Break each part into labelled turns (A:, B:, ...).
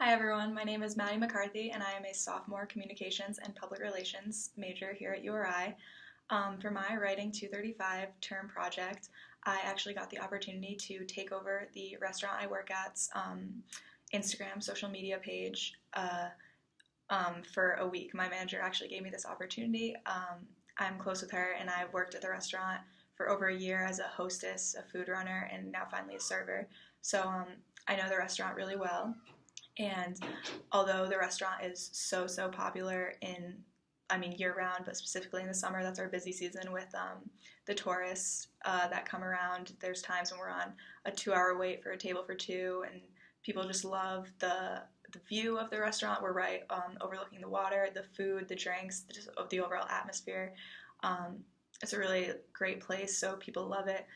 A: Hi everyone, my name is Maddy McCarthy and I am a sophomore communications and public relations major here at URI. For my Writing 235 term project, I actually got the opportunity to take over the restaurant I work at's Instagram social media page for a week. My manager actually gave me this opportunity. I'm close with her and I've worked at the restaurant for over a year as a hostess, a food runner, and now finally a server. So I know the restaurant really well. And although the restaurant is so popular year round, but specifically in the summer, that's our busy season with the tourists that come around. There's times when we're on a 2-hour wait for a table for two, and people just love the view of the restaurant. We're right overlooking the water, the food, the drinks, just of the overall atmosphere. It's a really great place, so people love it.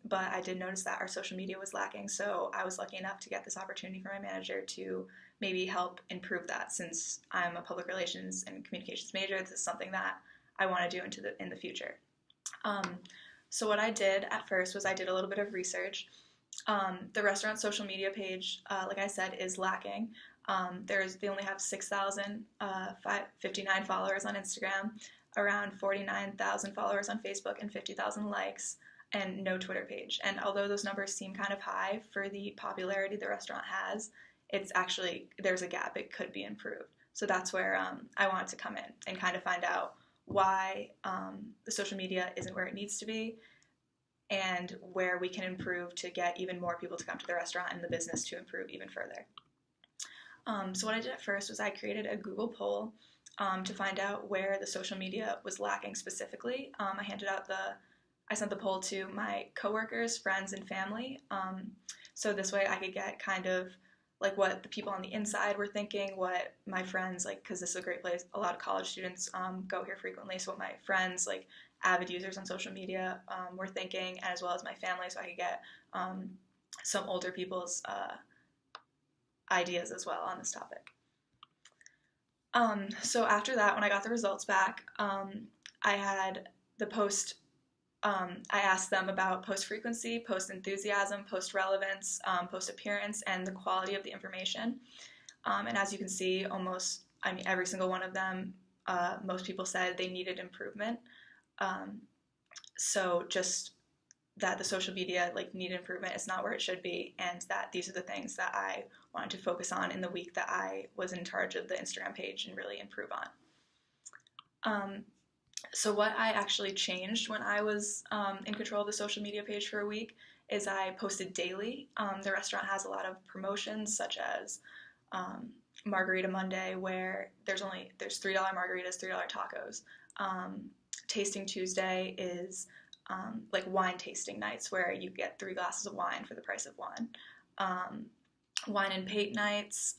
A: But I did notice that our social media was lacking, so I was lucky enough to get this opportunity from my manager to maybe help improve that. Since I'm a public relations and communications major, this is something that I want to do in the future. So what I did at first was I did a little bit of research. The restaurant social media page, like I said, is lacking. They only have 6,059 followers on Instagram, around 49,000 followers on Facebook, and 50,000 likes, and no Twitter page. And although those numbers seem kind of high for the popularity the restaurant has, there's a gap. It could be improved. So that's where I wanted to come in and kind of find out why the social media isn't where it needs to be, and where we can improve to get even more people to come to the restaurant and the business to improve even further. So what I did at first was I created a Google poll to find out where the social media was lacking specifically. I sent the poll to my coworkers, friends, and family. So this way I could get kind of like what the people on the inside were thinking, what my friends, because this is a great place, a lot of college students go here frequently, so what my friends, avid users on social media, were thinking, as well as my family, so I could get some older people's ideas as well on this topic. So after that, when I got the results back, I had the post. I asked them about post frequency, post enthusiasm, post relevance, post appearance, and the quality of the information. And as you can see, every single one of them, most people said they needed improvement. So just that the social media needed improvement, is not where it should be, and that these are the things that I wanted to focus on in the week that I was in charge of the Instagram page and really improve on. So what I actually changed when I was in control of the social media page for a week is I posted daily. The restaurant has a lot of promotions, such as Margarita Monday, where there's $3 margaritas, $3 tacos. Tasting Tuesday is wine tasting nights, where you get 3 glasses of wine for the price of one. Wine and Pate nights,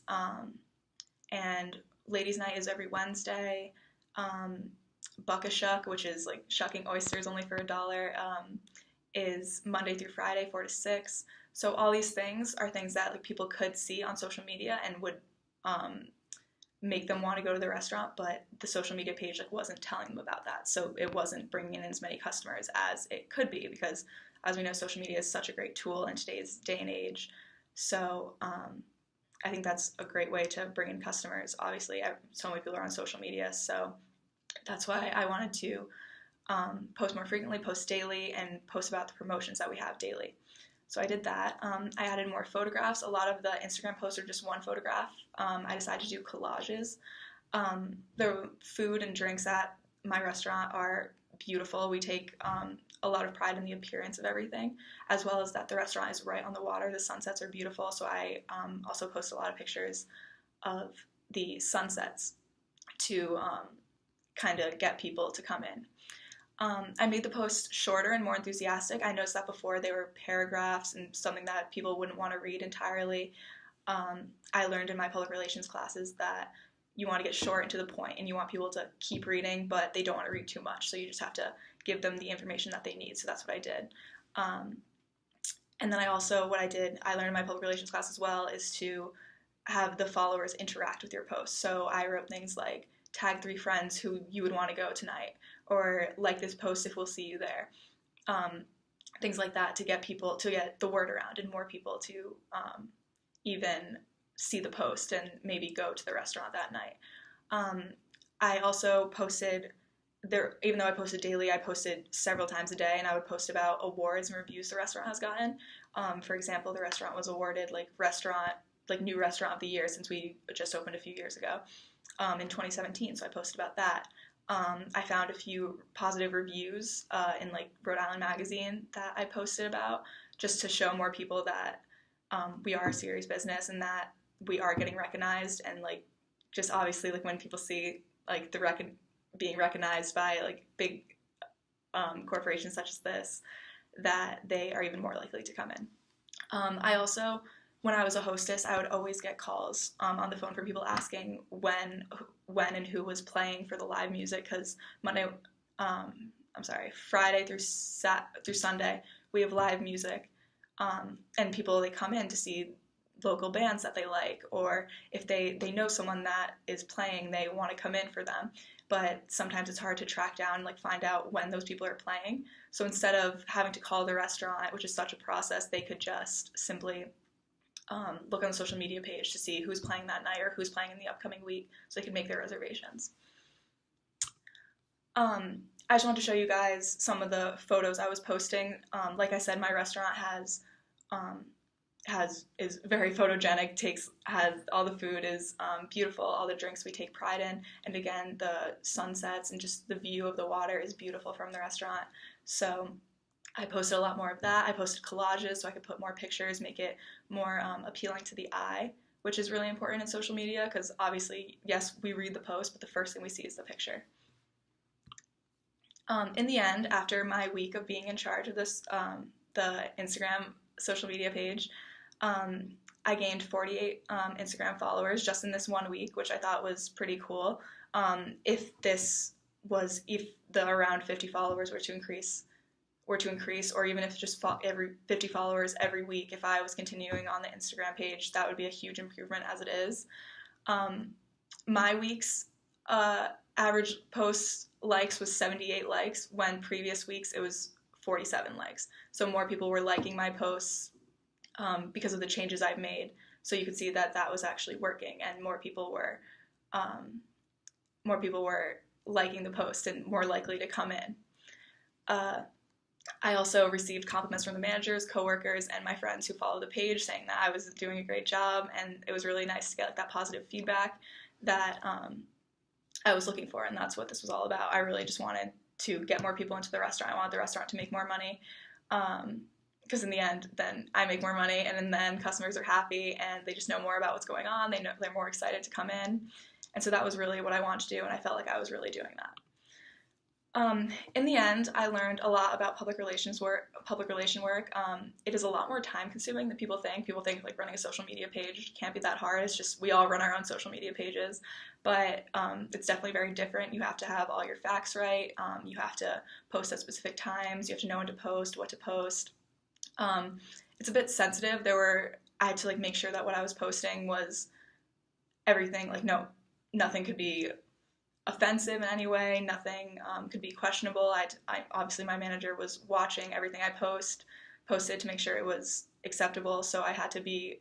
A: and Ladies' Night is every Wednesday. Buck-a-Shuck, which is shucking oysters only for $1, is Monday through Friday, 4 to 6. So all these things are things that people could see on social media and would make them want to go to the restaurant, but the social media page wasn't telling them about that. So it wasn't bringing in as many customers as it could be, because as we know, social media is such a great tool in today's day and age. So I think that's a great way to bring in customers. Obviously, so many people are on social media, so that's why I wanted to post more frequently, post daily, and post about the promotions that we have daily. So I did that. I added more photographs. A lot of the Instagram posts are just one photograph. I decided to do collages. The food and drinks at my restaurant are beautiful. We take a lot of pride in the appearance of everything, as well as that the restaurant is right on the water. The sunsets are beautiful, so I also post a lot of pictures of the sunsets to kind of get people to come in. I made the post shorter and more enthusiastic. I noticed that before they were paragraphs and something that people wouldn't want to read entirely. I learned in my public relations classes that you want to get short and to the point, and you want people to keep reading, but they don't want to read too much, so you just have to give them the information that they need. So that's what I did. And then I learned in my public relations class as well, is to have the followers interact with your posts. So I wrote things like, tag 3 friends who you would want to go tonight, or like this post if we'll see you there. Things like that to get the word around and more people to even see the post and maybe go to the restaurant that night. I also posted there, even though I posted daily, I posted several times a day, and I would post about awards and reviews the restaurant has gotten. For example, the restaurant was awarded new restaurant of the year since we just opened a few years ago in 2017. So I posted about that. I found a few positive reviews in like Rhode Island Magazine that I posted about, just to show more people that we are a serious business and that we are getting recognized, and like just obviously like when people see like being recognized by like big corporations such as this, that they are even more likely to come in. I also, when I was a hostess, I would always get calls on the phone from people asking when and who was playing for the live music, because Friday through Sunday we have live music, and people, they come in to see local bands that they like, or if they know someone that is playing, they want to come in for them. But sometimes it's hard to track down and like find out when those people are playing. So instead of having to call the restaurant, which is such a process, they could just simply look on the social media page to see who's playing that night or who's playing in the upcoming week, so they can make their reservations. I just wanted to show you guys some of the photos I was posting. Like I said, my restaurant is very photogenic. All the food is beautiful. All the drinks we take pride in, and again, the sunsets and just the view of the water is beautiful from the restaurant. So I posted a lot more of that. I posted collages so I could put more pictures, make it more appealing to the eye, which is really important in social media, because obviously, yes, we read the post, but the first thing we see is the picture. In the end, after my week of being in charge of this, the Instagram social media page, I gained 48 Instagram followers just in this 1 week, which I thought was pretty cool. If the around 50 followers were to increase, or even if just every 50 followers every week, if I was continuing on the Instagram page, that would be a huge improvement as it is. My week's average post likes was 78 likes, when previous weeks it was 47 likes. So more people were liking my posts because of the changes I've made. So you could see that that was actually working, and more people were liking the post and more likely to come in. I also received compliments from the managers, coworkers, and my friends who follow the page, saying that I was doing a great job, and it was really nice to get like that positive feedback that I was looking for, and that's what this was all about. I really just wanted to get more people into the restaurant. I wanted the restaurant to make more money, because in the end, then I make more money, and then customers are happy, and they just know more about what's going on. They're more excited to come in, and so that was really what I wanted to do, and I felt like I was really doing that. In the end, I learned a lot about public relation work. It is a lot more time consuming than people think. People think like running a social media page can't be that hard. It's just, we all run our own social media pages, but it's definitely very different. You have to have all your facts right. You have to post at specific times. You have to know when to post, what to post. It's a bit sensitive. I had to like make sure that what I was posting was everything. Like nothing could be offensive in any way. Nothing could be questionable. I obviously, my manager was watching everything I posted to make sure it was acceptable. So I had to be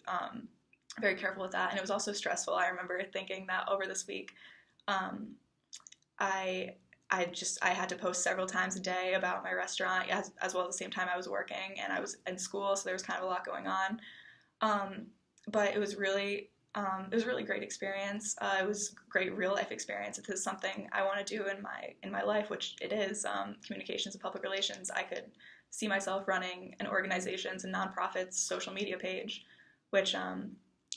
A: very careful with that. And it was also stressful. I remember thinking that over this week, I had to post several times a day about my restaurant, as well at the same time I was working and I was in school. So there was kind of a lot going on. But it was really great experience. It was a great real life experience. If this is something I want to do in my life, which it is, communications and public relations, I could see myself running an organization's and nonprofits social media page, which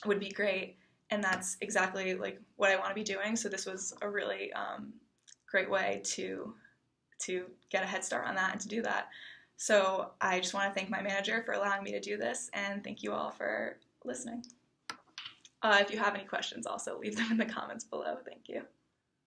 A: would be great. And that's exactly like what I want to be doing. So this was a really great way to get a head start on that and to do that. So I just want to thank my manager for allowing me to do this, and thank you all for listening. If you have any questions, also leave them in the comments below. Thank you.